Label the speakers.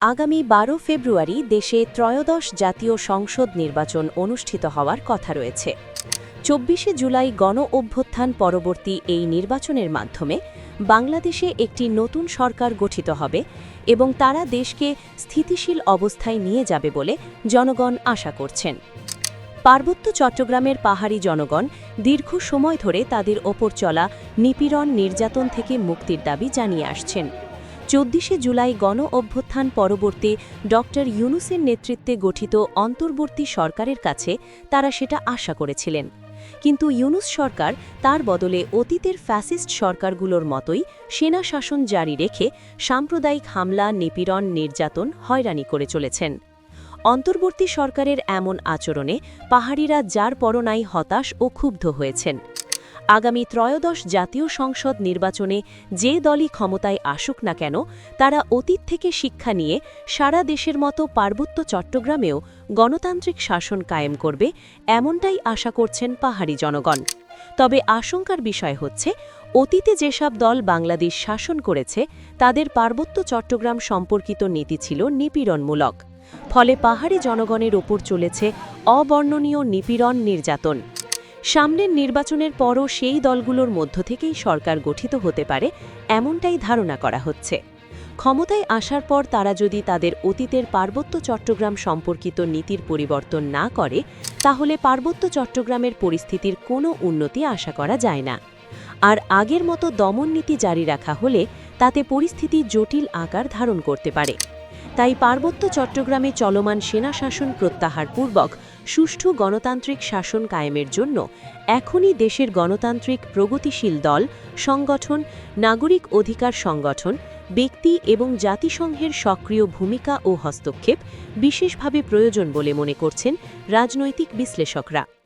Speaker 1: আগামী ১২ ফেব্রুয়ারি দেশে ত্রয়োদশ জাতীয় সংসদ নির্বাচন অনুষ্ঠিত হওয়ার কথা রয়েছে। ২৪শে জুলাই গণ-অভ্যুত্থান পরবর্তী এই নির্বাচনের মাধ্যমে বাংলাদেশে একটি নতুন সরকার গঠিত হবে এবং তারা দেশকে স্থিতিশীল অবস্থায় নিয়ে যাবে বলে জনগণ আশা করছেন। পার্বত্য চট্টগ্রামের পাহাড়ি জনগণ দীর্ঘ সময় ধরে তাদের ওপর চলা নিপীড়ন নির্যাতন থেকে মুক্তির দাবি জানিয়ে আসছেন। ২৪শে জুলাই গণ-অভ্যুত্থান পরবর্তী ড ইউনূসের নেতৃত্বে গঠিত অন্তর্বর্তী সরকারের কাছে তারা সেটা আশা করেছিলেন। কিন্তু ইউনূস সরকার তার বদলে অতীতের ফ্যাসিস্ট সরকারগুলোর মতোই সেনা শাসন জারি রেখে সাম্প্রদায়িক হামলা, নিপীড়ন, নির্যাতন, হয়রানি করে চলেছেন। অন্তর্বর্তী সরকারের এমন আচরণে পাহাড়িরা যার পরনাই হতাশ ও ক্ষুব্ধ হয়েছেন। আগামী ত্রয়োদশ জাতীয় সংসদ নির্বাচনে যে দলই ক্ষমতায় আসুক না কেন, তারা অতীত থেকে শিক্ষা নিয়ে সারা দেশের মতো পার্বত্য চট্টগ্রামেও গণতান্ত্রিক শাসন কায়েম করবে, এমনটাই আশা করছেন পাহাড়ি জনগণ। তবে আশঙ্কার বিষয় হচ্ছে, অতীতে যেসব দল বাংলাদেশ শাসন করেছে তাদের পার্বত্য চট্টগ্রাম সম্পর্কিত নীতি ছিল নিপীড়নমূলক। ফলে পাহাড়ি জনগণের ওপর চলেছে অবর্ণনীয় নিপীড়ন, নির্যাতন। সামনের নির্বাচনের পরও সেই দলগুলোর মধ্য থেকেই সরকার গঠিত হতে পারে, এমনটাই ধারণা করা হচ্ছে। ক্ষমতায় আসার পর তারা যদি তাদের অতীতের পার্বত্য চট্টগ্রাম সম্পর্কিত নীতির পরিবর্তন না করে, তাহলে পার্বত্য চট্টগ্রামের পরিস্থিতির কোনো উন্নতি আশা করা যায় না। আর আগের মতো দমন নীতি জারি রাখা হলে তাতে পরিস্থিতি জটিল আকার ধারণ করতে পারে। তাই পার্বত্য চট্টগ্রামে চলমান সেনা শাসন প্রত্যাহারপূর্বক সুষ্ঠু গণতান্ত্রিক শাসন কায়েমের জন্য এখনই দেশের গণতান্ত্রিক প্রগতিশীল দল, সংগঠন, নাগরিক অধিকার সংগঠন, ব্যক্তি এবং জাতিসংঘের সক্রিয় ভূমিকা ও হস্তক্ষেপ বিশেষভাবে প্রয়োজন বলে মনে করছেন রাজনৈতিক বিশ্লেষকরা।